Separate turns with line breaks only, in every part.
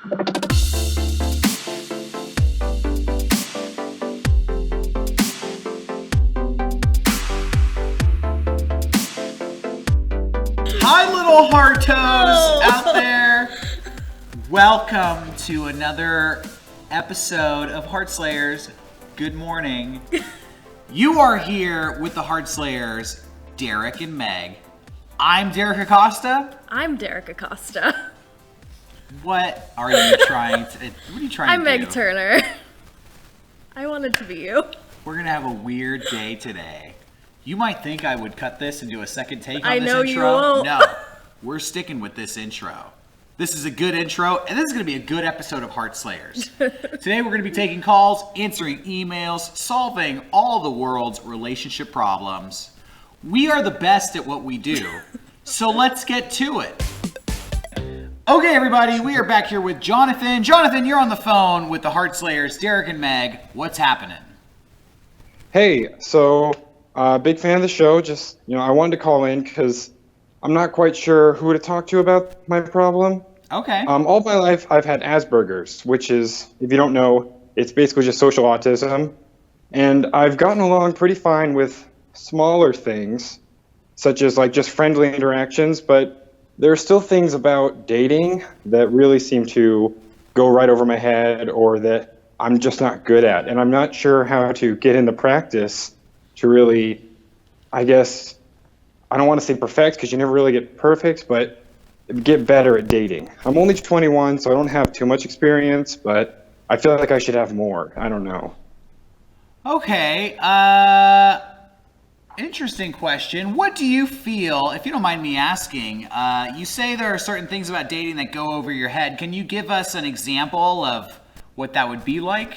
Hi, little heartos out there. Welcome to another episode of HeartSlayers. Good morning. You are here with the HeartSlayers, Derrick and Meg. I'm Derrick Acosta.
I'm Derrick Acosta.
What are you trying to do?
I'm Meg Turner. I wanted to be you.
We're going to have a weird day today. You might think I would cut this and do a second take on this
I know
intro.
you won't.
No, we're sticking with this intro. This is a good intro, and this is going to be a good episode of HeartSlayers. Today we're going to be taking calls, answering emails, solving all the world's relationship problems. We are the best at what we do, so let's get to it. Okay, everybody, we are back here with Jonathan. Jonathan, you're on the phone with the HeartSlayers, Derrick and Meg. What's happening?
Hey, so big fan of the show. Just, I wanted to call in because I'm not quite sure who to talk to about my problem.
Okay.
All my life, I've had Asperger's, which is, if you don't know, it's basically just social autism. And I've gotten along pretty fine with smaller things, such as like just friendly interactions, but there are still things about dating that really seem to go right over my head or that I'm just not good at. And I'm not sure how to get into practice to really, I guess, I don't want to say perfect because you never really get perfect, but get better at dating. I'm only 21, so I don't have too much experience, but I feel like I should have more. I don't know.
Okay, interesting question. What do you feel, if you don't mind me asking, you say there are certain things about dating that go over your head. Can you give us an example of what that would be like?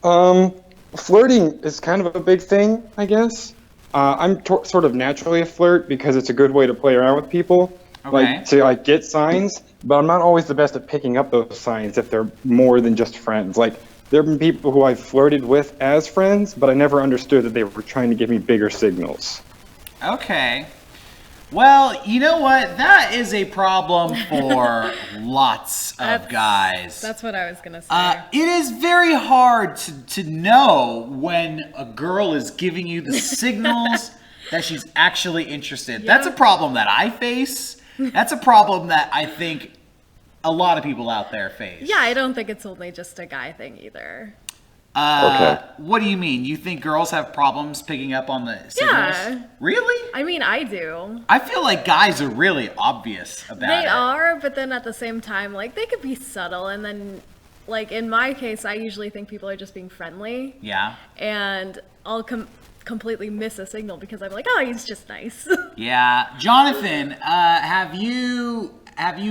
Flirting is kind of a big thing, I guess. I'm sort of naturally a flirt because it's a good way to play around with people.
Okay.
To get signs, but I'm not always the best at picking up those signs if they're more than just friends. Like, there have been people who I've flirted with as friends, but I never understood that they were trying to give me bigger signals.
Okay. Well, you know what? That is a problem for lots of guys.
That's what I was going to say.
It is very hard to know when a girl is giving you the signals that she's actually interested.
Yeah.
That's a problem that I face. That's a problem that I think a lot of people out there face.
Yeah, I don't think it's only just a guy thing either.
Okay.
What do you mean? You think girls have problems picking up on the signals?
Yeah.
Really?
I mean, I do.
I feel like guys are really obvious about it.
They are, but then at the same time, like, they could be subtle, and then, like, in my case, I usually think people are just being friendly.
Yeah.
And I'll completely miss a signal because I'm like, oh, he's just nice.
Yeah. Jonathan, have you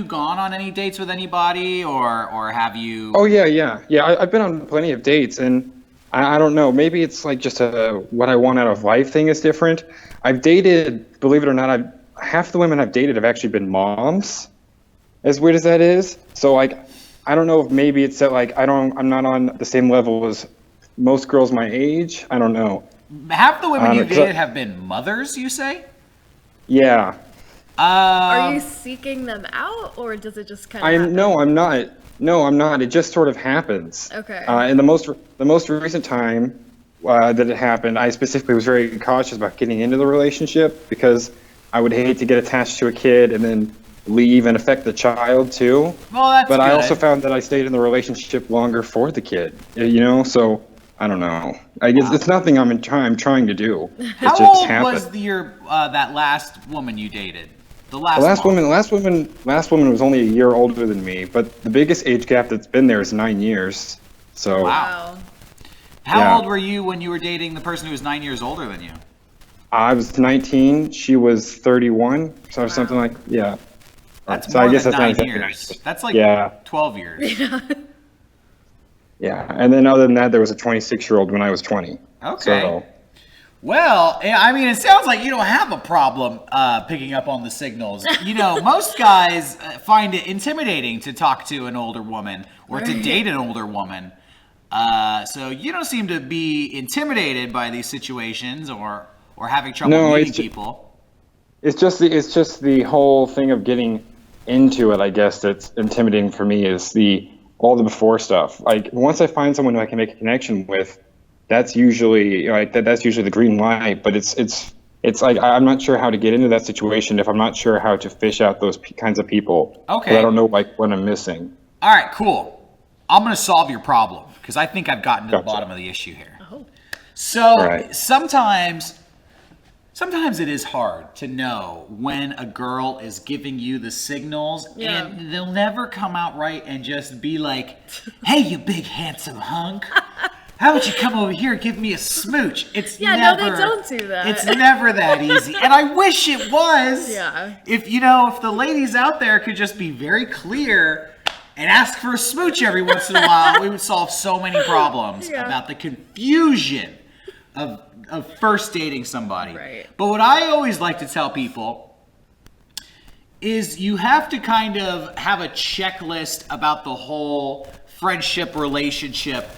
gone on any dates with anybody, or have you?
Oh, yeah. I've been on plenty of dates, and I don't know. Maybe it's like just what I want out of life thing is different. I've dated, believe it or not, half the women I've dated have actually been moms, as weird as that is. So, like, I don't know if maybe it's that, like, I'm not on the same level as most girls my age. I don't know.
Half the women you dated have been mothers, you say?
Yeah.
Are you seeking them out, or does it just kind of happen?
No, I'm not. No, I'm not. It just sort of happens.
Okay.
In the most recent time that it happened, I specifically was very cautious about getting into the relationship because I would hate to get attached to a kid and then leave and affect the child too.
Well, that's
But
good.
I also found that I stayed in the relationship longer for the kid. So I don't know. I guess it's nothing I'm trying to do.
How
just
old
happened.
was that last woman you dated? The
last woman was only a year older than me, but the biggest age gap that's been there is 9 years. So
Wow. How old were you when you were dating the person who was 9 years older than you?
I was 19. She was 31, so something like
That's
so
more
I guess
than
that's not
9
exactly
years.
nice.
That's like
Yeah.
12 years.
Yeah, and then other than that, there was a 26-year-old when I was 20.
Okay.
So,
Well, I mean, it sounds like you don't have a problem picking up on the signals. Most guys find it intimidating to talk to an older woman or to date an older woman. So you don't seem to be intimidated by these situations or having trouble meeting people.
It's just the whole thing of getting into it, I guess, that's intimidating for me is all the before stuff. Like once I find someone who I can make a connection with, that's usually that's usually the green light. But it's like I'm not sure how to get into that situation if I'm not sure how to fish out those kinds of people.
Okay.
But I don't know like what I'm missing.
All right, cool. I'm going to solve your problem because I think I've gotten to the
Gotcha.
bottom of the issue here.
Oh.
So
Right.
sometimes it is hard to know when a girl is giving you the signals,
Yeah.
and they'll never come out right and just be like, "Hey, you big handsome hunk, how about you come over here and give me a smooch?" It's
Yeah,
never,
no, they don't do that.
It's never that easy, and I wish it was.
Yeah.
If the ladies out there could just be very clear and ask for a smooch every once in a while, we would solve so many problems
Yeah.
about the confusion of first dating somebody.
Right.
But what I always like to tell people is you have to kind of have a checklist about the whole friendship relationship.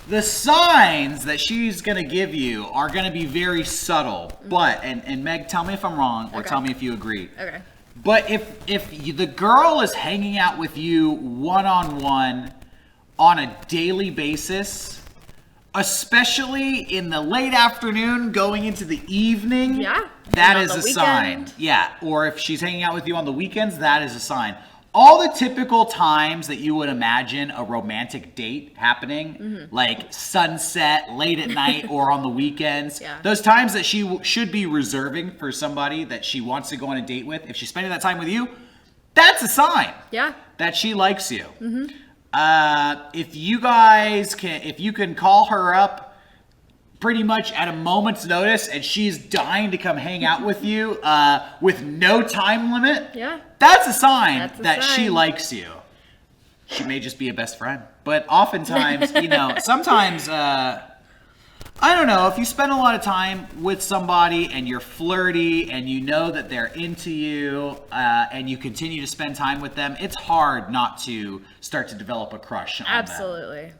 The signs that she's going to give you are going to be very subtle. But, and Meg, tell me if I'm wrong, or
Okay.
tell me if you agree.
Okay.
But if the girl is hanging out with you one-on-one on a daily basis, especially in the late afternoon going into the evening,
Yeah.
that
And on
is
the
a sign.
weekend.
Yeah, or if she's hanging out with you on the weekends, that is a sign. All the typical times that you would imagine a romantic date happening, like sunset, late at night, or on the weekends,
Yeah.
those times that she should be reserving for somebody that she wants to go on a date with, if she's spending that time with you, that's a sign
Yeah.
that she likes you. If you can call her up pretty much at a moment's notice and she's dying to come hang out with you with no time limit,
Yeah.
that's a sign
That's a
that she
sign.
likes you. She may just be a best friend. But oftentimes, sometimes, I don't know, if you spend a lot of time with somebody and you're flirty and you know that they're into you and you continue to spend time with them, it's hard not to start to develop a crush on them.
Absolutely.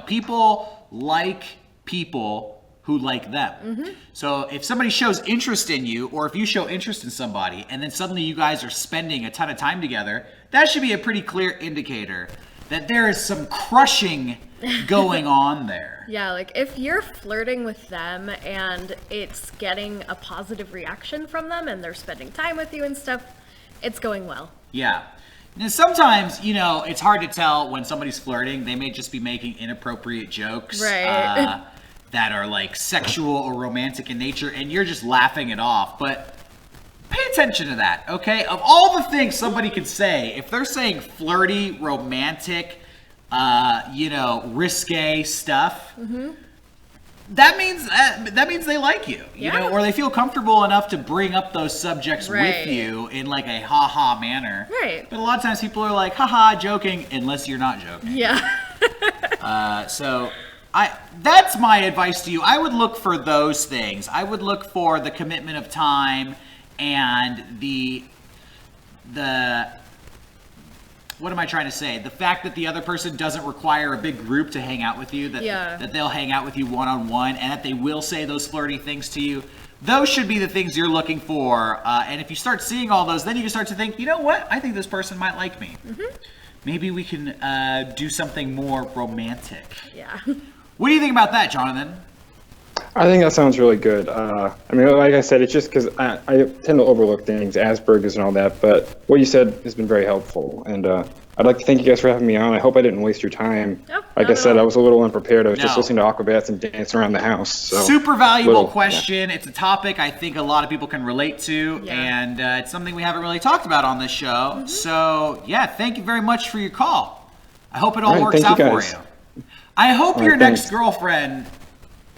People like people who like them. So if somebody shows interest in you, or if you show interest in somebody, and then suddenly you guys are spending a ton of time together, that should be a pretty clear indicator that there is some crushing going on there.
Yeah, like if you're flirting with them and it's getting a positive reaction from them and they're spending time with you and stuff, it's going well.
Yeah. Now, sometimes, it's hard to tell when somebody's flirting. They may just be making inappropriate jokes.
Right.
That are like sexual or romantic in nature, and you're just laughing it off. But pay attention to that, okay? Of all the things somebody could say, if they're saying flirty, romantic, risque stuff, that means they like you,
Yeah.
or they feel comfortable enough to bring up those subjects
Right.
with you in like a ha-ha manner.
Right.
But a lot of times people are like, haha, joking, unless you're not joking.
Yeah.
So that's my advice to you. I would look for those things. I would look for the commitment of time and the what am I trying to say? The fact that the other person doesn't require a big group to hang out with you, that they'll hang out with you one-on-one, and that they will say those flirty things to you. Those should be the things you're looking for. And if you start seeing all those, then you can start to think, you know what? I think this person might like me. Maybe we can do something more romantic.
Yeah.
What do you think about that, Jonathan?
I think that sounds really good. Like I said, it's just because I tend to overlook things, Asperger's and all that, but what you said has been very helpful. And I'd like to thank you guys for having me on. I hope I didn't waste your time.
Oh,
Like
not
I said,
at all.
I was a little unprepared. I was just
No.
listening to Aquabats and dancing around the house. So
Super valuable
little-
question. It's a topic I think a lot of people can relate to,
Yeah.
and it's something we haven't really talked about on this show. So, yeah, thank you very much for your call. I hope it all
All right,
works
thank you
out for
guys.
you. I hope
All
your
right,
next
thanks.
girlfriend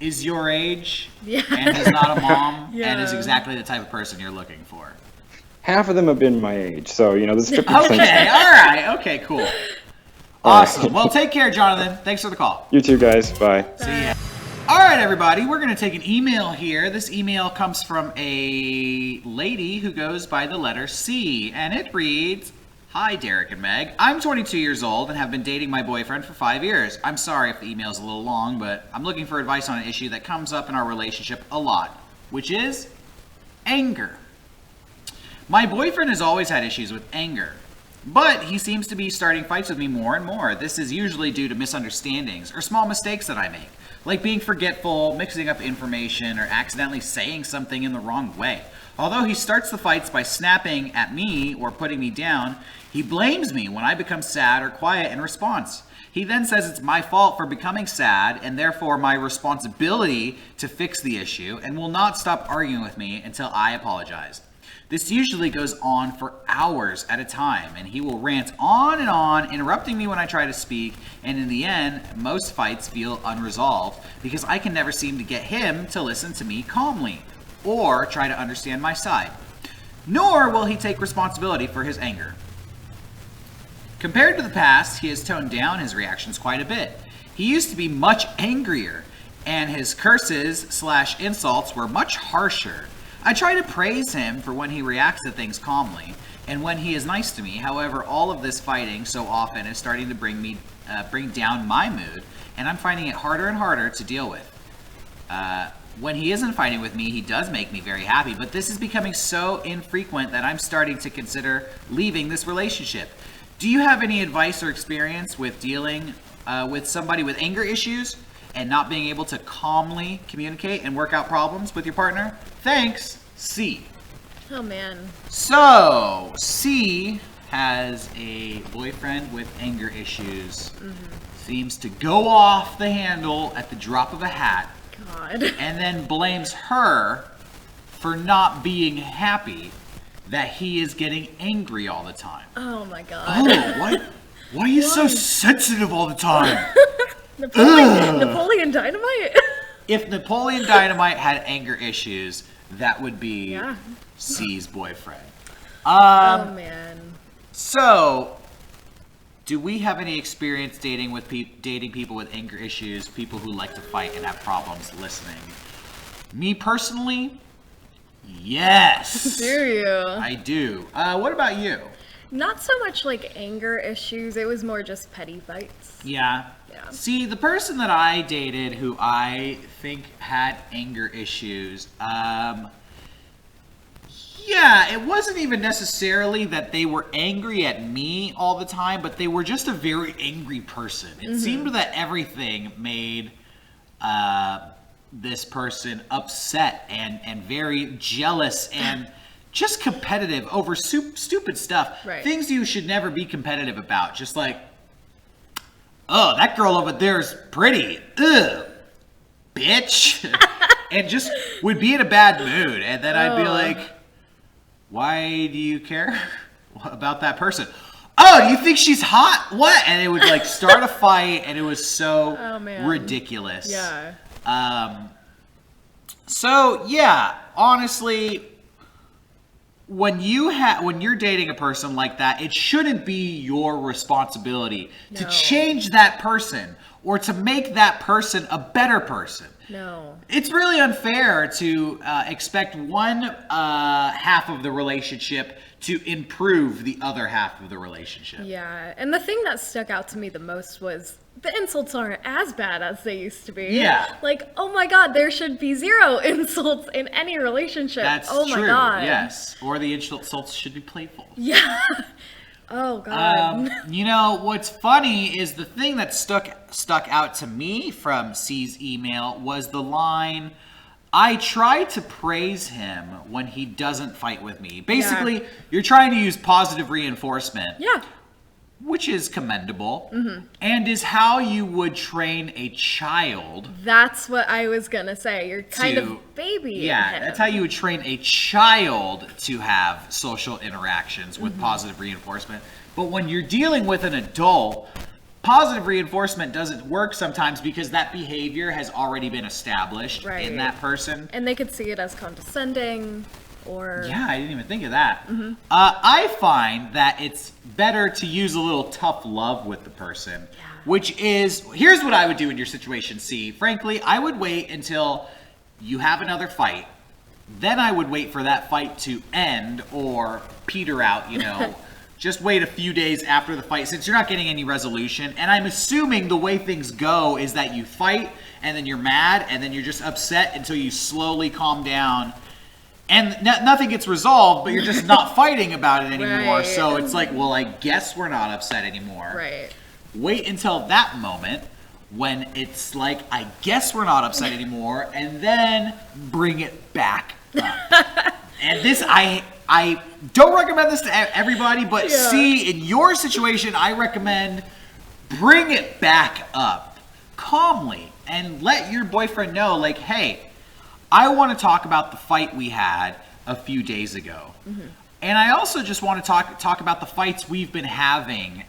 is your age
Yeah.
and is not a mom and
Yeah.
is exactly the type of person you're looking for.
Half of them have been my age, so this 50%.
Okay, all right. Okay, cool. Awesome. Well, take care, Jonathan. Thanks for the call.
You too, guys. Bye.
See ya. All right, everybody, we're going to take an email here. This email comes from a lady who goes by the letter C, and it reads, "Hi, Derrick and Meg. I'm 22 years old and have been dating my boyfriend for 5 years. I'm sorry if the email is a little long, but I'm looking for advice on an issue that comes up in our relationship a lot, which is anger. My boyfriend has always had issues with anger. But he seems to be starting fights with me more and more. This is usually due to misunderstandings or small mistakes that I make, like being forgetful, mixing up information, or accidentally saying something in the wrong way. Although he starts the fights by snapping at me or putting me down, he blames me when I become sad or quiet in response. He then says it's my fault for becoming sad and therefore my responsibility to fix the issue, and will not stop arguing with me until I apologize. This usually goes on for hours at a time, and he will rant on, interrupting me when I try to speak, and in the end, most fights feel unresolved because I can never seem to get him to listen to me calmly or try to understand my side. Nor will he take responsibility for his anger. Compared to the past, he has toned down his reactions quite a bit. He used to be much angrier, and his curses/insults were much harsher. I try to praise him for when he reacts to things calmly and when he is nice to me. However, all of this fighting so often is starting to bring down my mood, and I'm finding it harder and harder to deal with. When he isn't fighting with me, he does make me very happy, but this is becoming so infrequent that I'm starting to consider leaving this relationship. Do you have any advice or experience with dealing with somebody with anger issues and not being able to calmly communicate and work out problems with your partner? Thanks, C.
Oh, man.
So, C has a boyfriend with anger issues. Seems to go off the handle at the drop of a hat.
God.
And then blames her for not being happy that he is getting angry all the time.
Oh, my God.
Oh, why are you so sensitive all the time?
Napoleon Dynamite?
If Napoleon Dynamite had anger issues, that would be C's boyfriend.
Oh, man.
So, do we have any experience dating people with anger issues, people who like to fight and have problems listening? Me personally, yes.
Do you?
I do. What about you?
Not so much like anger issues. It was more just petty fights.
Yeah. See, the person that I dated who I think had anger issues, it wasn't even necessarily that they were angry at me all the time, but they were just a very angry person. It seemed that everything made this person upset and very jealous and just competitive over stupid stuff.
Right.
Things you should never be competitive about. Just like, oh, that girl over there is pretty. Ugh, bitch. And just would be in a bad mood. And then I'd be like, why do you care about that person? Oh, do you think she's hot? What? And it would like start a fight, and it was so ridiculous.
Yeah.
So yeah, honestly, when you're dating a person like that, it shouldn't be your responsibility to change that person or to make that person a better person.
No.
It's really unfair to expect one half of the relationship to improve the other half of the relationship.
Yeah, and the thing that stuck out to me the most was the insults aren't as bad as they used to be.
Yeah.
Like, oh my God, there should be 0 insults in any relationship.
That's
oh
true.
My God.
Yes. Or the insults should be playful.
Yeah. Oh God.
You know, what's funny is the thing that stuck out to me from C's email was the line, I try to praise him when he doesn't fight with me. Basically, you're trying to use positive reinforcement.
Yeah.
Which is commendable, and is how you would train a child.
That's what I was gonna say. You're kind of babying him.
That's how you would train a child to have social interactions with positive reinforcement. But when you're dealing with an adult, positive reinforcement doesn't work sometimes because that behavior has already been established in that person.
And they could see it as condescending.
Yeah, I didn't even think of that. I find that it's better to use a little tough love with the person, which is, here's what I would do in your situation, C. Frankly, I would wait until you have another fight. Then I would wait for that fight to end or peter out, Just wait a few days after the fight since you're not getting any resolution. And I'm assuming the way things go is that you fight and then you're mad and then you're just upset until you slowly calm down. And nothing gets resolved, but you're just not fighting about it anymore.
Right.
So it's like, well, I guess we're not upset anymore.
Right.
Wait until that moment when it's like, I guess we're not upset anymore, and then bring it back up. And this, I don't recommend this to everybody, but see, in your situation, I recommend bring it back up calmly and let your boyfriend know, like, hey, I want to talk about the fight we had a few days ago. Mm-hmm. And I also just want to talk about the fights we've been having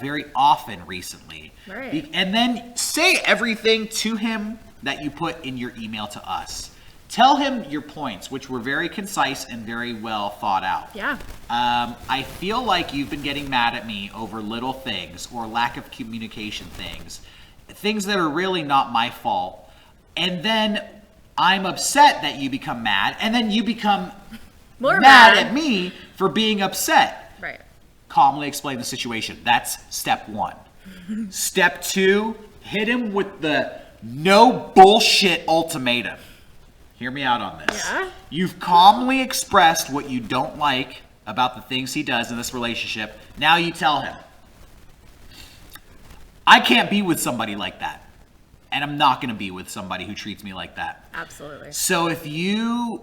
very often recently.
Right.
And then say everything to him that you put in your email to us. Tell him your points, which were very concise and very well thought out.
Yeah.
I feel like you've been getting mad at me over little things or lack of communication things that are really not my fault. And then I'm upset that you become mad, and then you become
more
mad at me for being upset.
Right.
Calmly explain the situation. That's step 1. Step 2, hit him with the no bullshit ultimatum. Hear me out on this.
Yeah.
You've calmly expressed what you don't like about the things he does in this relationship. Now you tell him, I can't be with somebody like that. And I'm not going to be with somebody who treats me like that.
Absolutely.
So if you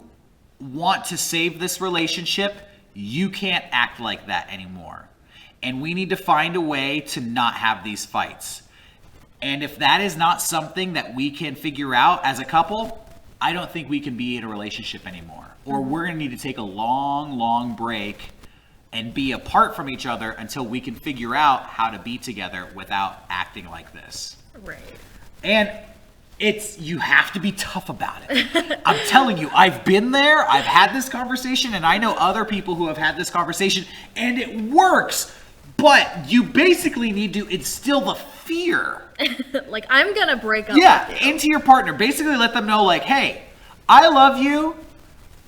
want to save this relationship, you can't act like that anymore. And we need to find a way to not have these fights. And if that is not something that we can figure out as a couple, I don't think we can be in a relationship anymore. Or we're going to need to take a long, long break and be apart from each other until we can figure out how to be together without acting like this.
Right.
And you have to be tough about it. I'm telling you, I've been there, I've had this conversation, and I know other people who have had this conversation, and it works. But you basically need to instill the fear.
Like, I'm gonna break up
with you. Into your partner. Basically let them know, like, hey, I love you,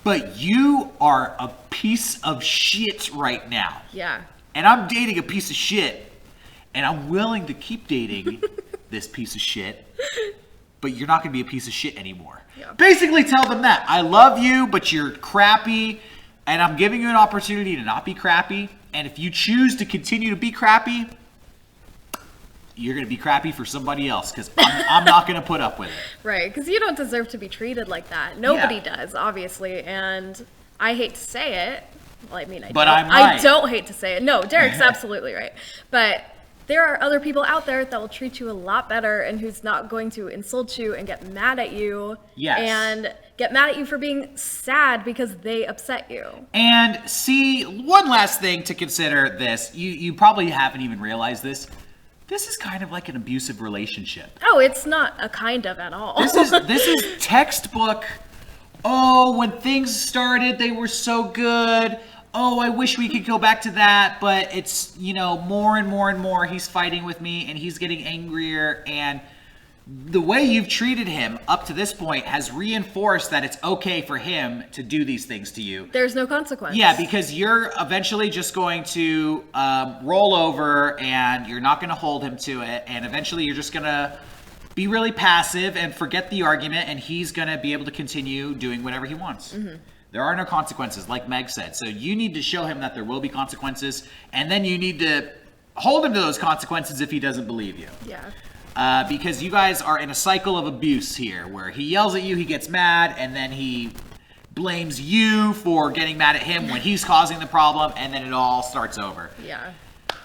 but you are a piece of shit right now.
Yeah.
And I'm dating a piece of shit, and I'm willing to keep dating this piece of shit, but you're not going to be a piece of shit anymore. Yeah. Basically tell them that. I love you, but you're crappy, and I'm giving you an opportunity to not be crappy, and if you choose to continue to be crappy, you're going to be crappy for somebody else, because I'm not going to put up with it.
Right, because you don't deserve to be treated like that. Nobody does, obviously, and I hate to say it. Well, I mean, I don't hate to say it. No, Derrick's absolutely right. But there are other people out there that will treat you a lot better and who's not going to insult you and get mad at you.
Yes.
And get mad at you for being sad because they upset you.
And see, one last thing to consider this. You probably haven't even realized this. This is kind of like an abusive relationship.
Oh, it's not a kind of at all.
This is textbook. Oh, when things started, they were so good. Oh, I wish we could go back to that, but it's, more and more and more he's fighting with me and he's getting angrier, and the way you've treated him up to this point has reinforced that it's okay for him to do these things to you.
There's no consequence.
Yeah, because you're eventually just going to roll over and you're not going to hold him to it, and eventually you're just going to be really passive and forget the argument, and he's going to be able to continue doing whatever he wants. Mm-hmm. There are no consequences, like Meg said. So you need to show him that there will be consequences, and then you need to hold him to those consequences if he doesn't believe you.
Yeah.
Because you guys are in a cycle of abuse here, where he yells at you, he gets mad, and then he blames you for getting mad at him when he's causing the problem, and then it all starts over.
Yeah.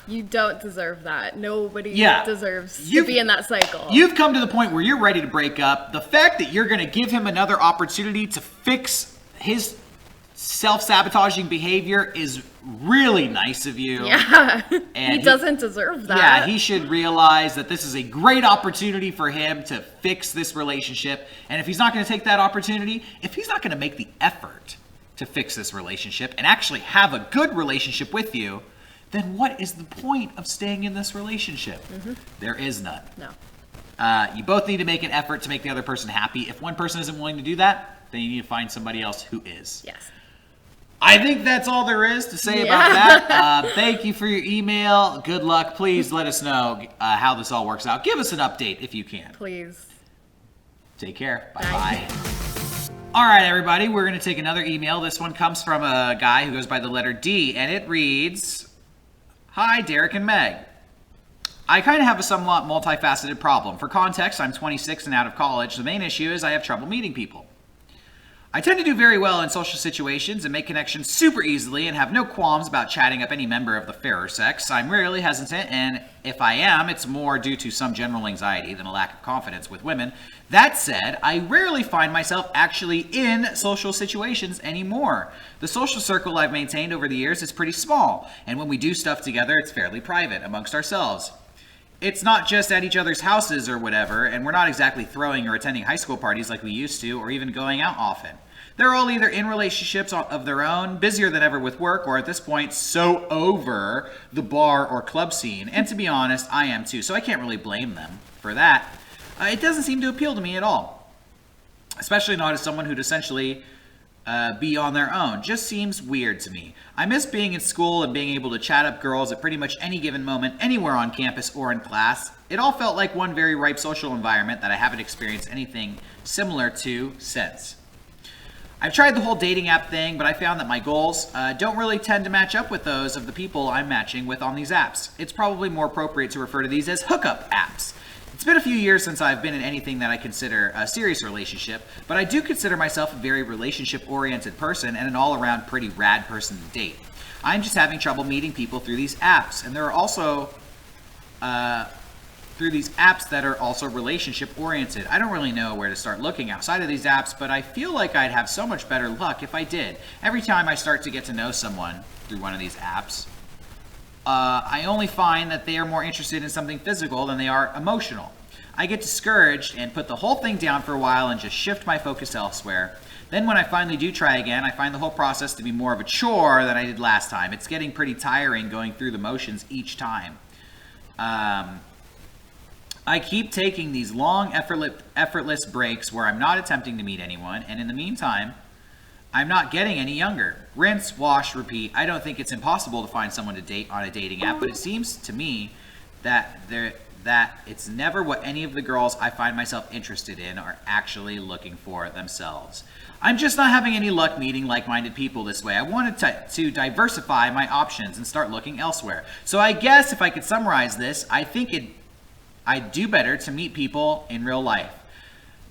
You don't deserve that. Nobody deserves to be in that cycle.
You've come to the point where you're ready to break up. The fact that you're going to give him another opportunity to fix his self-sabotaging behavior is really nice of you.
Yeah. And he doesn't deserve that.
Yeah, he should realize that this is a great opportunity for him to fix this relationship. And if he's not going to take that opportunity, if he's not going to make the effort to fix this relationship and actually have a good relationship with you, then what is the point of staying in this relationship? Mm-hmm. There is none.
No.
You both need to make an effort to make the other person happy. If one person isn't willing to do that, then you need to find somebody else who is.
Yes.
I think that's all there is to say about that. Thank you for your email. Good luck. Please let us know how this all works out. Give us an update if you can.
Please.
Take care. Bye-bye.
Bye.
All right, everybody, we're going to take another email. This one comes from a guy who goes by the letter D, and it reads, Hi, Derrick and Meg. I kind of have a somewhat multifaceted problem. For context, I'm 26 and out of college. The main issue is I have trouble meeting people. I tend to do very well in social situations and make connections super easily and have no qualms about chatting up any member of the fairer sex. I'm rarely hesitant, and if I am, it's more due to some general anxiety than a lack of confidence with women. That said, I rarely find myself actually in social situations anymore. The social circle I've maintained over the years is pretty small, and when we do stuff together, it's fairly private amongst ourselves. It's not just at each other's houses or whatever, and we're not exactly throwing or attending high school parties like we used to, or even going out often. They're all either in relationships of their own, busier than ever with work, or at this point, so over the bar or club scene. And to be honest, I am too, so I can't really blame them for that. It doesn't seem to appeal to me at all. Especially not as someone who'd essentially be on their own. Just seems weird to me. I miss being in school and being able to chat up girls at pretty much any given moment, anywhere on campus or in class. It all felt like one very ripe social environment that I haven't experienced anything similar to since. I've tried the whole dating app thing, but I found that my goals don't really tend to match up with those of the people I'm matching with on these apps. It's probably more appropriate to refer to these as hookup apps. It's been a few years since I've been in anything that I consider a serious relationship, but I do consider myself a very relationship-oriented person and an all-around pretty rad person to date. I'm just having trouble meeting people through these apps, and there are also through these apps that are also relationship-oriented. I don't really know where to start looking outside of these apps, but I feel like I'd have so much better luck if I did. Every time I start to get to know someone through one of these apps, I only find that they are more interested in something physical than they are emotional. I get discouraged and put the whole thing down for a while and just shift my focus elsewhere. Then when I finally do try again, I find the whole process to be more of a chore than I did last time. It's getting pretty tiring going through the motions each time. I keep taking these long, effortless breaks where I'm not attempting to meet anyone, and in the meantime, I'm not getting any younger. Rinse, wash, repeat. I don't think it's impossible to find someone to date on a dating app, but it seems to me that it's never what any of the girls I find myself interested in are actually looking for themselves. I'm just not having any luck meeting like-minded people this way. I wanted to diversify my options and start looking elsewhere. So I guess if I could summarize this, I think I'd do better to meet people in real life.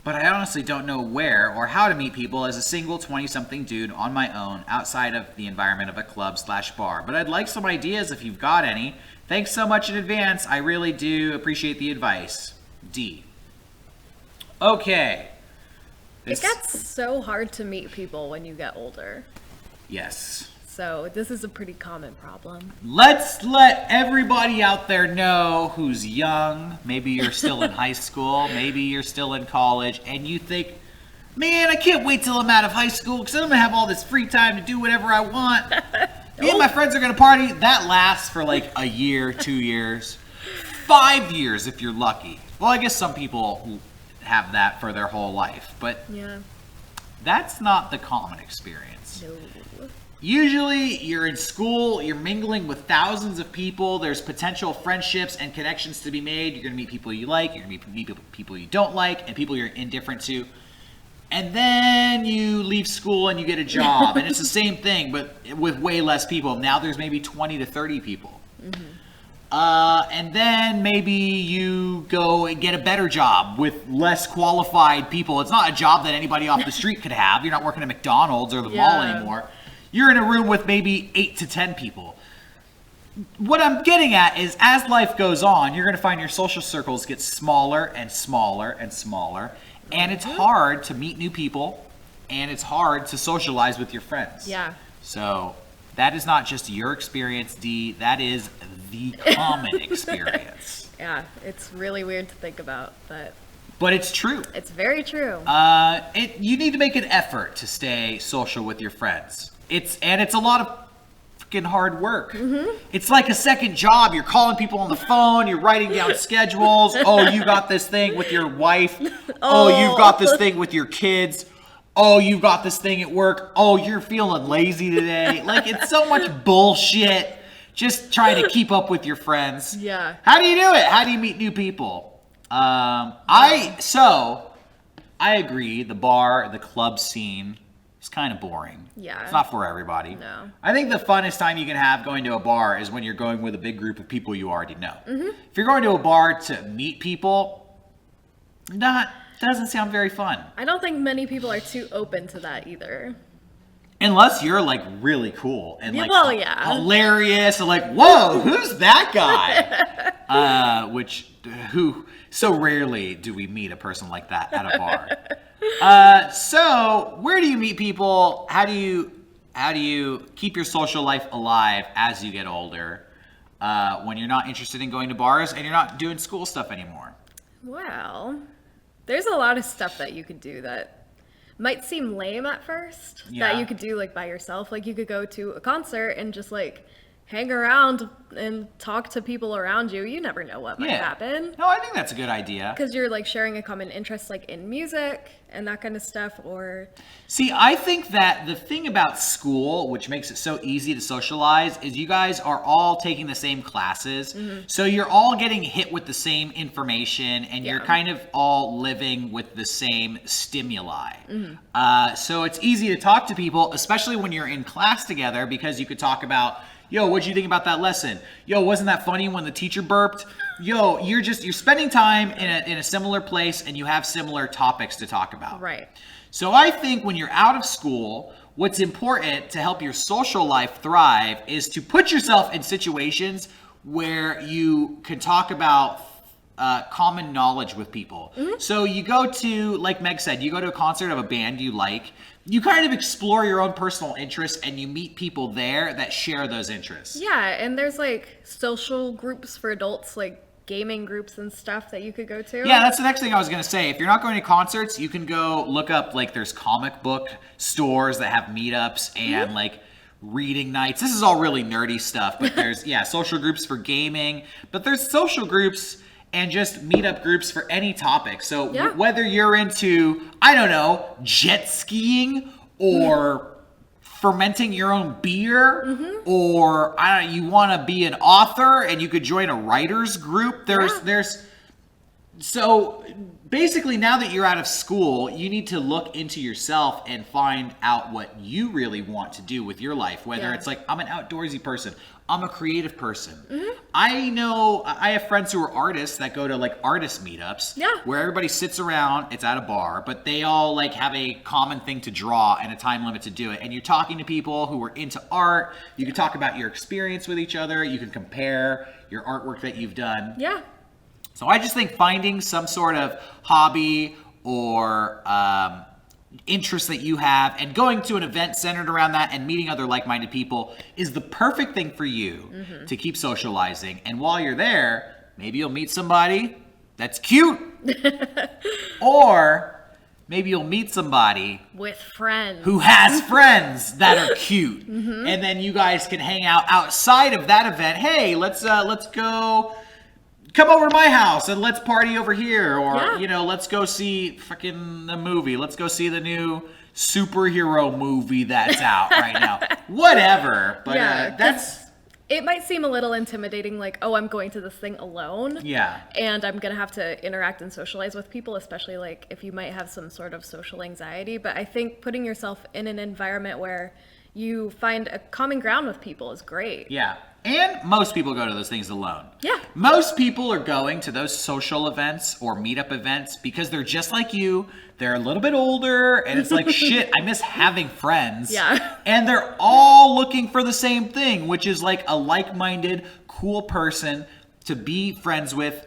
But I honestly don't know where or how to meet people as a single 20-something dude on my own outside of the environment of a club/bar. But I'd like some ideas if you've got any. Thanks so much in advance. I really do appreciate the advice. D. Okay.
It gets so hard to meet people when you get older.
Yes.
So this is a pretty common problem.
Let's let everybody out there know who's young. Maybe you're still in high school. Maybe you're still in college. And you think, man, I can't wait till I'm out of high school because I'm going to have all this free time to do whatever I want. Me and my friends are going to party. That lasts for like a year, 2 years, 5 years if you're lucky. Well, I guess some people have that for their whole life. But yeah, that's not the common experience.
No.
Usually you're in school, you're mingling with thousands of people, there's potential friendships and connections to be made. You're going to meet people you like, you're going to meet people you don't like, and people you're indifferent to. And then you leave school and you get a job, and it's the same thing, but with way less people. Now there's maybe 20 to 30 people. Mm-hmm. And then maybe you go and get a better job with less qualified people. It's not a job that anybody off the street could have. You're not working at McDonald's or the mall anymore. You're in a room with maybe 8 to 10 people. What I'm getting at is as life goes on, you're going to find your social circles get smaller and smaller and smaller. And it's hard to meet new people, and it's hard to socialize with your friends.
Yeah.
So that is not just your experience, Dee. That is the common experience.
Yeah, it's really weird to think about,
but it's true.
It's very true.
You need to make an effort to stay social with your friends. It's a lot of freaking hard work. Mm-hmm. It's like a second job. You're calling people on the phone. You're writing down schedules. Oh, you got this thing with your wife. Oh, you've got this thing with your kids. Oh, you got this thing at work. Oh, you're feeling lazy today. Like, it's so much bullshit just trying to keep up with your friends.
Yeah.
How do you do it? How do you meet new people? I agree. The bar, the club scene is kind of boring.
Yeah.
It's not for everybody.
No.
I think the funnest time you can have going to a bar is when you're going with a big group of people you already know. If you're going to a bar to meet people, doesn't sound very fun.
I don't think many people are too open to that either.
Unless you're like really cool and like hilarious and like, whoa, who's that guy? Who so rarely do we meet a person like that at a bar. So where do you meet people? How do you keep your social life alive as you get older? When you're not interested in going to bars and you're not doing school stuff anymore?
Well, there's a lot of stuff that you could do that might seem lame at first, that you could do like by yourself. Like you could go to a concert and just like hang around and talk to people around you. You never know what might happen.
No, I think that's a good idea.
Because you're like sharing a common interest like in music and that kind of stuff. Or
see, I think that the thing about school, which makes it so easy to socialize, is you guys are all taking the same classes. So you're all getting hit with the same information and you're kind of all living with the same stimuli. So it's easy to talk to people, especially when you're in class together, because you could talk about, yo, what'd you think about that lesson? Yo, wasn't that funny when the teacher burped? Yo, you're spending time in a similar place and you have similar topics to talk about.
Right.
So I think when you're out of school, what's important to help your social life thrive is to put yourself in situations where you can talk about common knowledge with people. So you go to, like Meg said, you go to a concert of a band you like. You kind of explore your own personal interests and you meet people there that share those interests.
Yeah, and there's like social groups for adults, like gaming groups and stuff that you could go to.
Yeah, that's the next thing I was going to say. If you're not going to concerts, you can go look up, like there's comic book stores that have meetups and like reading nights. This is all really nerdy stuff, but there's, social groups for gaming, but there's social groups and just meetup groups for any topic. So whether you're into, I don't know, jet skiing or fermenting your own beer, or you want to be an author and you could join a writer's group. So basically, now that you're out of school, you need to look into yourself and find out what you really want to do with your life. Whether it's like, I'm an outdoorsy person, I'm a creative person. I know I have friends who are artists that go to like artist meetups where everybody sits around, it's at a bar, but they all like have a common thing to draw and a time limit to do it. And you're talking to people who are into art. You can talk about your experience with each other. You can compare your artwork that you've done.
Yeah.
So I just think finding some sort of hobby or interest that you have and going to an event centered around that and meeting other like-minded people is the perfect thing for you to keep socializing. And while you're there, maybe you'll meet somebody that's cute. Or maybe you'll meet somebody
with friends
who has friends that are cute. And then you guys can hang out outside of that event. Hey, let's go. Come over to my house and let's party over here. Or, let's go see fucking the movie. Let's go see the new superhero movie that's out right now. Whatever. But
it might seem a little intimidating, like, oh, I'm going to this thing alone.
Yeah.
And I'm going to have to interact and socialize with people, especially like if you might have some sort of social anxiety. But I think putting yourself in an environment where you find a common ground with people is great.
Yeah. And most people go to those things alone.
Yeah.
Most people are going to those social events or meetup events because they're just like you. They're a little bit older and it's like, shit, I miss having friends.
Yeah.
And they're all looking for the same thing, which is like a like-minded, cool person to be friends with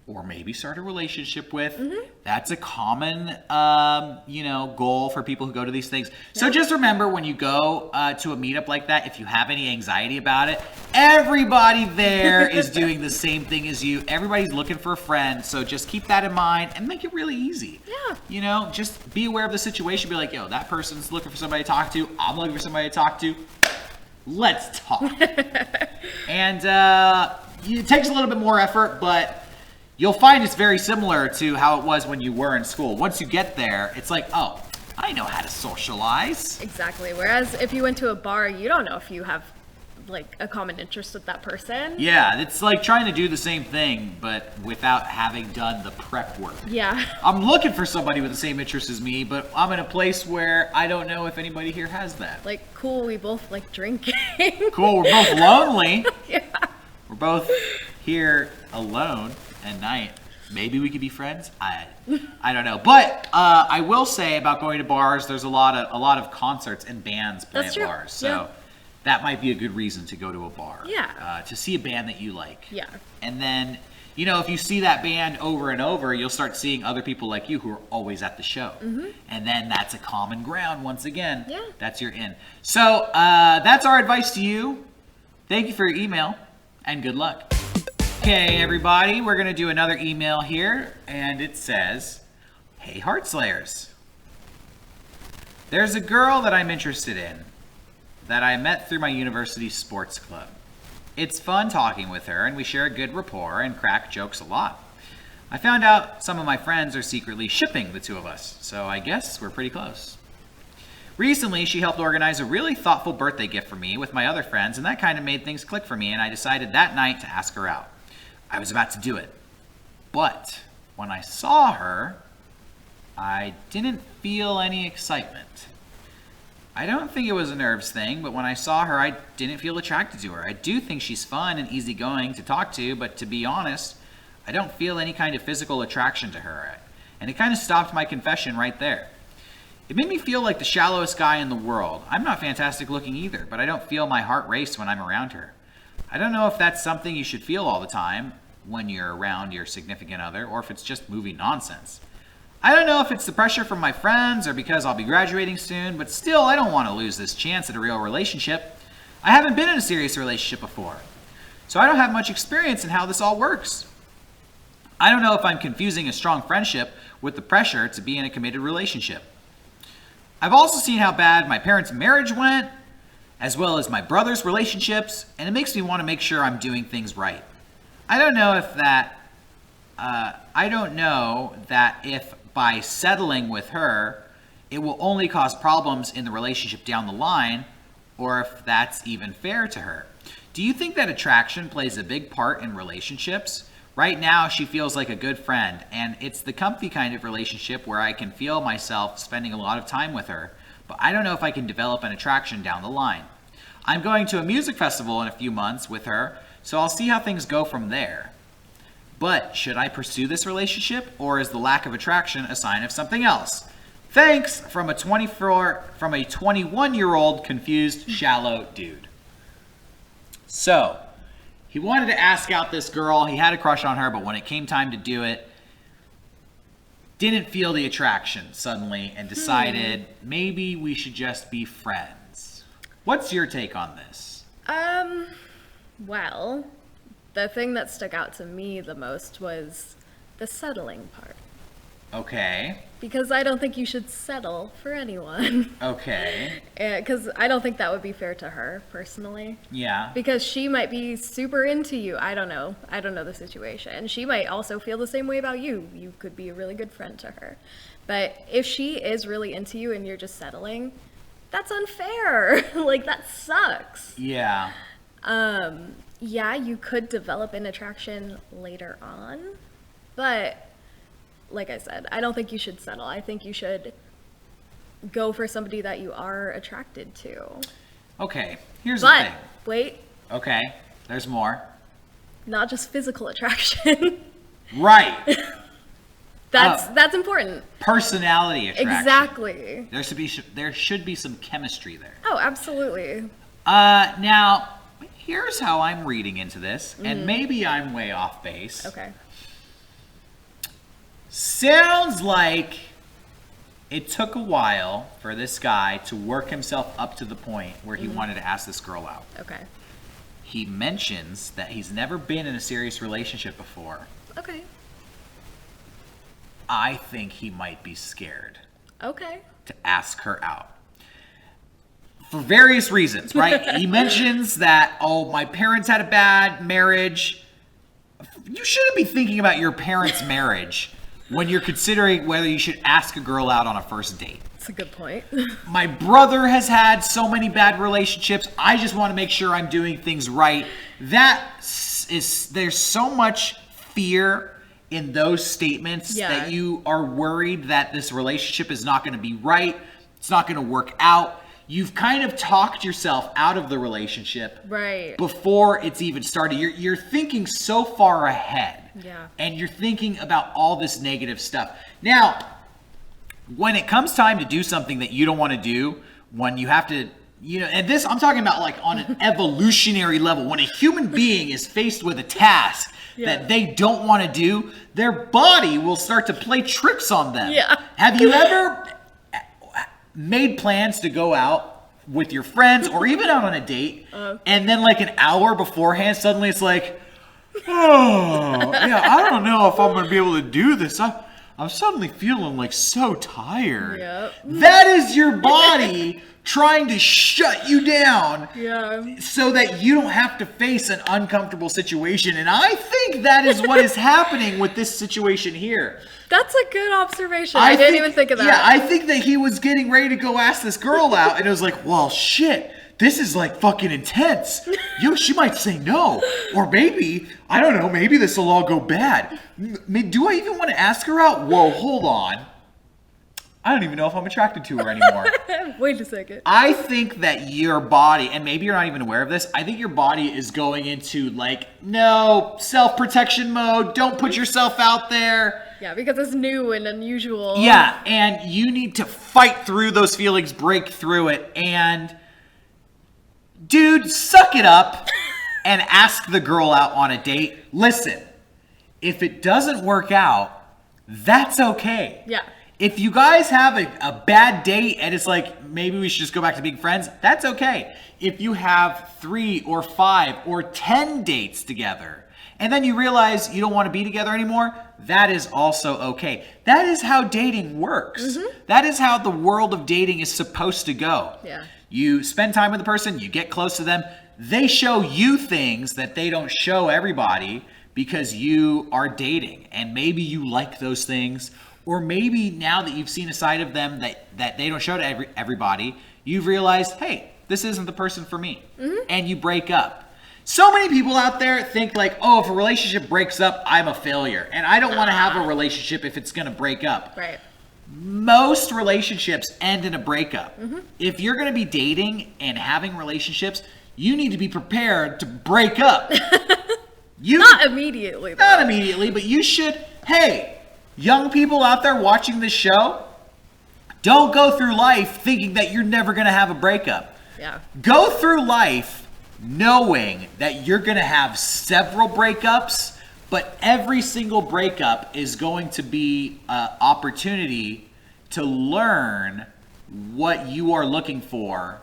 or maybe start a relationship with. That's a common, goal for people who go to these things. So just remember, when you go to a meetup like that, if you have any anxiety about it, everybody there is doing the same thing as you. Everybody's looking for a friend. So just keep that in mind and make it really easy.
Yeah.
Just be aware of the situation. Be like, yo, that person's looking for somebody to talk to. I'm looking for somebody to talk to. Let's talk. And it takes a little bit more effort, but you'll find it's very similar to how it was when you were in school. Once you get there, it's like, oh, I know how to socialize.
Exactly. Whereas if you went to a bar, you don't know if you have like a common interest with that person.
Yeah, it's like trying to do the same thing, but without having done the prep work.
Yeah.
I'm looking for somebody with the same interest as me, but I'm in a place where I don't know if anybody here has that.
Like, cool, we both like drinking.
Cool, we're both lonely.
Yeah.
We're both here alone at night. Maybe we could be friends. I don't know. But I will say about going to bars, there's a lot of concerts and bands play at bars. So that might be a good reason to go to a bar.
Yeah.
To see a band that you like.
Yeah.
And then, you know, if you see that band over and over, you'll start seeing other people like you who are always at the show. Mm-hmm. And then that's a common ground once again.
Yeah.
That's your in. So that's our advice to you. Thank you for your email and good luck. Okay, everybody, we're going to do another email here, and it says, "Hey, HeartSlayers. There's a girl that I'm interested in that I met through my university sports club. It's fun talking with her, and we share a good rapport and crack jokes a lot. I found out some of my friends are secretly shipping the two of us, so I guess we're pretty close. Recently, she helped organize a really thoughtful birthday gift for me with my other friends, and that kind of made things click for me, and I decided that night to ask her out. I was about to do it, but when I saw her, I didn't feel any excitement. I don't think it was a nerves thing, but when I saw her, I didn't feel attracted to her. I do think she's fun and easygoing to talk to, but to be honest, I don't feel any kind of physical attraction to her, and it kind of stopped my confession right there. It made me feel like the shallowest guy in the world. I'm not fantastic looking either, but I don't feel my heart race when I'm around her. I don't know if that's something you should feel all the time when you're around your significant other, or if it's just movie nonsense. I don't know if it's the pressure from my friends or because I'll be graduating soon, but still, I don't want to lose this chance at a real relationship. I haven't been in a serious relationship before, so I don't have much experience in how this all works. I don't know if I'm confusing a strong friendship with the pressure to be in a committed relationship. I've also seen how bad my parents' marriage went, as well as my brother's relationships, and it makes me want to make sure I'm doing things right. I don't know if by settling with her, it will only cause problems in the relationship down the line, or if that's even fair to her. Do you think that attraction plays a big part in relationships? Right now, she feels like a good friend, and it's the comfy kind of relationship where I can feel myself spending a lot of time with her, but I don't know if I can develop an attraction down the line. I'm going to a music festival in a few months with her, so I'll see how things go from there. But should I pursue this relationship, or is the lack of attraction a sign of something else? Thanks from a 21-year-old confused, shallow dude." So, he wanted to ask out this girl. He had a crush on her, but when it came time to do it, didn't feel the attraction suddenly and decided maybe we should just be friends. What's your take on this?
Well, the thing that stuck out to me the most was the settling part.
Okay.
Because I don't think you should settle for anyone.
Okay.
Because I don't think that would be fair to her, personally.
Yeah.
Because she might be super into you. I don't know. I don't know the situation. She might also feel the same way about you. You could be a really good friend to her. But if she is really into you and you're just settling, that's unfair. Like, that sucks.
Yeah.
Yeah, you could develop an attraction later on, but like I said, I don't think you should settle. I think you should go for somebody that you are attracted to.
Okay, here's the thing.
Wait.
Okay, there's more.
Not just physical attraction.
Right.
That's important.
Personality attraction.
Exactly.
There should be some chemistry there.
Oh, absolutely.
Now, here's how I'm reading into this, and maybe I'm way off base.
Okay.
Sounds like it took a while for this guy to work himself up to the point where he wanted to ask this girl out.
Okay.
He mentions that he's never been in a serious relationship before.
Okay.
I think he might be scared.
Okay.
To ask her out. For various reasons, right? He mentions that, my parents had a bad marriage. You shouldn't be thinking about your parents' marriage when you're considering whether you should ask a girl out on a first date.
That's a good point.
My brother has had so many bad relationships. I just want to make sure I'm doing things right. There's so much fear in those statements that you are worried that this relationship is not going to be right. It's not going to work out. You've kind of talked yourself out of the relationship before it's even started. You're thinking so far ahead.
Yeah. And
you're thinking about all this negative stuff. Now, when it comes time to do something that you don't want to do, when you have to, and this, I'm talking about like on an evolutionary level, when a human being is faced with a task that they don't want to do, their body will start to play tricks on them.
Yeah.
Have you ever made plans to go out with your friends or even out on a date, and then like an hour beforehand, suddenly it's like, I don't know if I'm going to be able to do this. I'm suddenly feeling like so tired.
Yep.
That is your body trying to shut you down so that you don't have to face an uncomfortable situation. And I think that is what is happening with this situation here.
That's a good observation. I didn't even think of that.
Yeah, I think that he was getting ready to go ask this girl out, and it was like, well, shit. This is like fucking intense. She might say no. Or maybe, I don't know, maybe this will all go bad. Do I even want to ask her out? Whoa, hold on. I don't even know if I'm attracted to her anymore.
Wait a second.
I think that your body, and maybe you're not even aware of this, I think your body is going into like, no, self-protection mode. Don't put yourself out there.
Yeah, because it's new and unusual.
Yeah, and you need to fight through those feelings, break through it, and dude, suck it up and ask the girl out on a date. Listen, if it doesn't work out, that's okay.
Yeah.
If you guys have a bad date and it's like, maybe we should just go back to being friends, that's okay. If you have 3 or 5 or 10 dates together and then you realize you don't want to be together anymore, that is also okay. That is how dating works. Mm-hmm. That is how the world of dating is supposed to go.
Yeah.
You spend time with the person, you get close to them, they show you things that they don't show everybody because you are dating. And maybe you like those things, or maybe now that you've seen a side of them that they don't show to everybody, you've realized, hey, this isn't the person for me. Mm-hmm. And you break up. So many people out there think like, oh, if a relationship breaks up, I'm a failure. And I don't want to have a relationship if it's going to break up.
Right.
Most relationships end in a breakup.
Mm-hmm.
If you're going to be dating and having relationships, you need to be prepared to break up.
Not immediately, though.
Not immediately, but you should. Hey, young people out there watching this show, don't go through life thinking that you're never going to have a breakup.
Yeah.
Go through life knowing that you're going to have several breakups, but every single breakup is going to be an opportunity to learn what you are looking for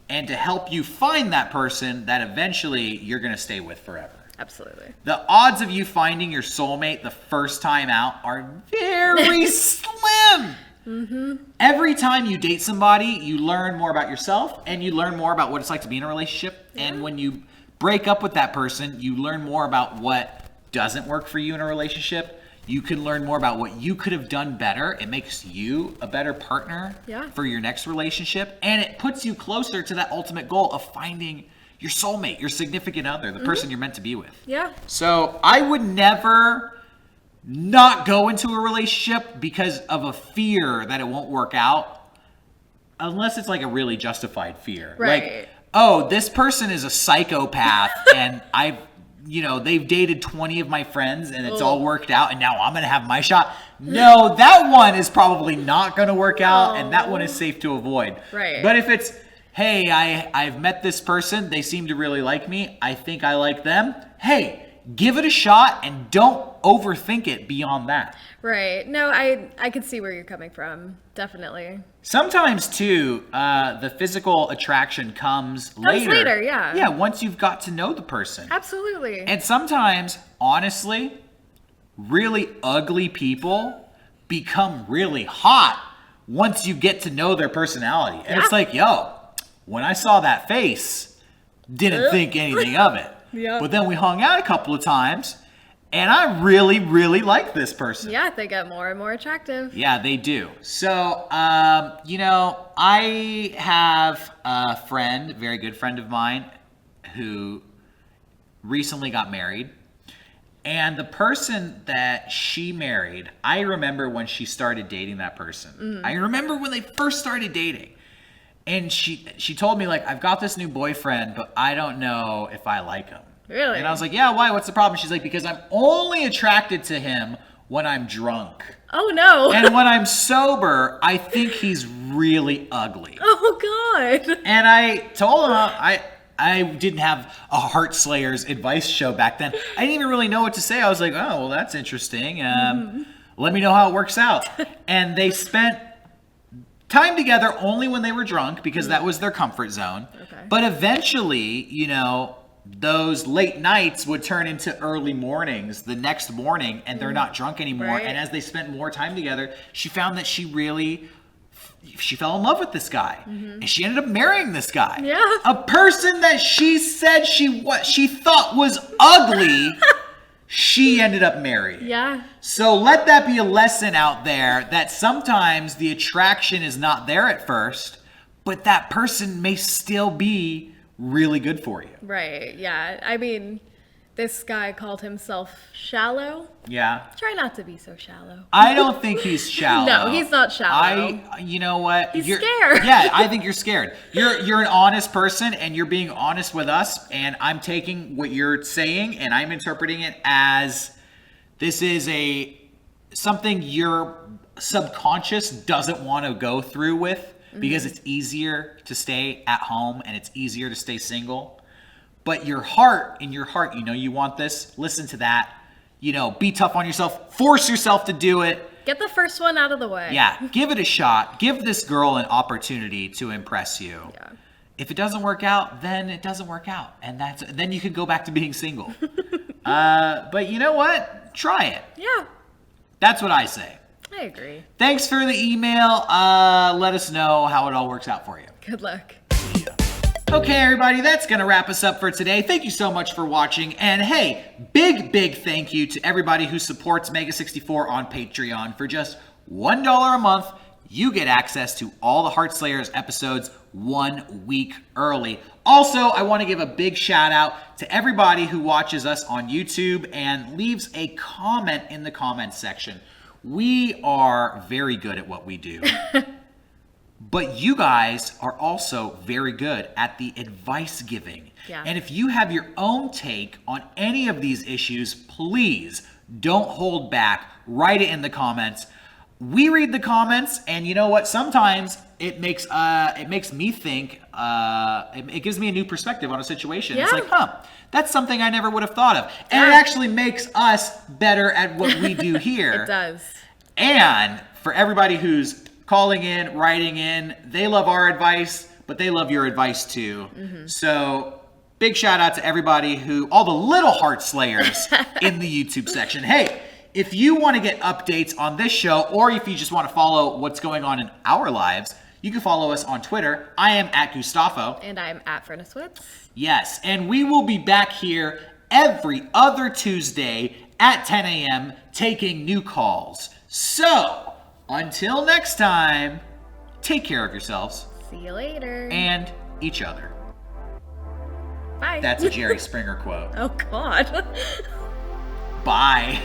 and to help you find that person that eventually you're going to stay with forever.
Absolutely.
The odds of you finding your soulmate the first time out are very slim.
Mm-hmm.
Every time you date somebody, you learn more about yourself and you learn more about what it's like to be in a relationship. Yeah. And when you break up with that person, you learn more about what doesn't work for you in a relationship. You can learn more about what you could have done better. It makes you a better partner for your next relationship. And it puts you closer to that ultimate goal of finding your soulmate, your significant other, the person you're meant to be with.
Yeah.
So I would never not go into a relationship because of a fear that it won't work out, unless it's like a really justified fear.
Right.
Like, oh, this person is a psychopath and they've dated 20 of my friends and it's all worked out and now I'm going to have my shot. No, that one is probably not going to work out and that one is safe to avoid.
Right.
But if it's, hey, I've met this person, they seem to really like me, I think I like them, hey, give it a shot and don't overthink it beyond that.
Right. No, I could see where you're coming from. Definitely.
Sometimes, too, the physical attraction comes later.
Yeah.
Yeah, once you've got to know the person.
Absolutely.
And sometimes, honestly, really ugly people become really hot once you get to know their personality. And it's like, yo, when I saw that face, didn't think anything of it.
Yeah.
But then we hung out a couple of times, And I really, really like this person.
Yeah, they get more and more attractive.
Yeah, they do. So, I have a friend, a very good friend of mine, who recently got married. And the person that she married, I remember when she started dating that person. I remember when they first started dating. And she told me, like, I've got this new boyfriend, but I don't know if I like him.
Really?
And I was like, yeah, why? What's the problem? She's like, because I'm only attracted to him when I'm drunk.
Oh, no.
And when I'm sober, I think he's really ugly.
Oh, God.
And I told him, I didn't have a HeartSlayers advice show back then. I didn't even really know what to say. I was like, oh, well, that's interesting. Let me know how it works out. And they spent time together only when they were drunk because that was their comfort zone.
Okay.
But eventually, those late nights would turn into early mornings the next morning, and they're not drunk anymore.
Right.
And as they spent more time together, she found that she fell in love with this guy, and she ended up marrying this guy.
Yeah.
A person that she said she thought was ugly, she ended up marrying.
Yeah.
So let that be a lesson out there that sometimes the attraction is not there at first, but that person may still be really good for you.
Right, yeah. I mean, this guy called himself shallow.
Yeah.
Try not to be so shallow.
I don't think he's shallow.
No, he's not shallow.
You know what?
He's scared.
Yeah, I think you're scared. You're an honest person, and you're being honest with us, and I'm taking what you're saying, and I'm interpreting it as this is something your subconscious doesn't want to go through with because it's easier to stay at home and it's easier to stay single. But in your heart, you want this. Listen to that. Be tough on yourself. Force yourself to do it.
Get the first one out of the way.
Yeah, give it a shot. Give this girl an opportunity to impress you.
Yeah.
If it doesn't work out, then it doesn't work out. And then you can go back to being single. But you know what? Try it.
Yeah.
That's what I say.
I agree.
Thanks for the email. Let us know how it all works out for you.
Good luck.
Okay, everybody, that's going to wrap us up for today. Thank you so much for watching. And hey, big thank you to everybody who supports Mega64 on Patreon. For just $1 a month, you get access to all the HeartSlayers episodes 1 week early. Also, I want to give a big shout out to everybody who watches us on YouTube and leaves a comment in the comments section. We are very good at what we do. But you guys are also very good at the advice giving.
Yeah.
And if you have your own take on any of these issues, please don't hold back. Write it in the comments. We read the comments, and you know what? Sometimes it makes me think. It gives me a new perspective on a situation.
Yeah.
It's like, that's something I never would have thought of, and it actually makes us better at what we do here.
It does.
And for everybody who's calling in, writing in, they love our advice, but they love your advice too. So big shout out to everybody all the little HeartSlayers in the YouTube section. Hey, if you want to get updates on this show, or if you just want to follow what's going on in our lives, you can follow us on Twitter. I am at Gustavo.
And I'm at Furnace
Yes, and we will be back here every other Tuesday at 10 a.m. taking new calls. So, until next time, take care of yourselves.
See you later.
And each other.
Bye.
That's a Jerry Springer quote.
Oh, God.
Bye.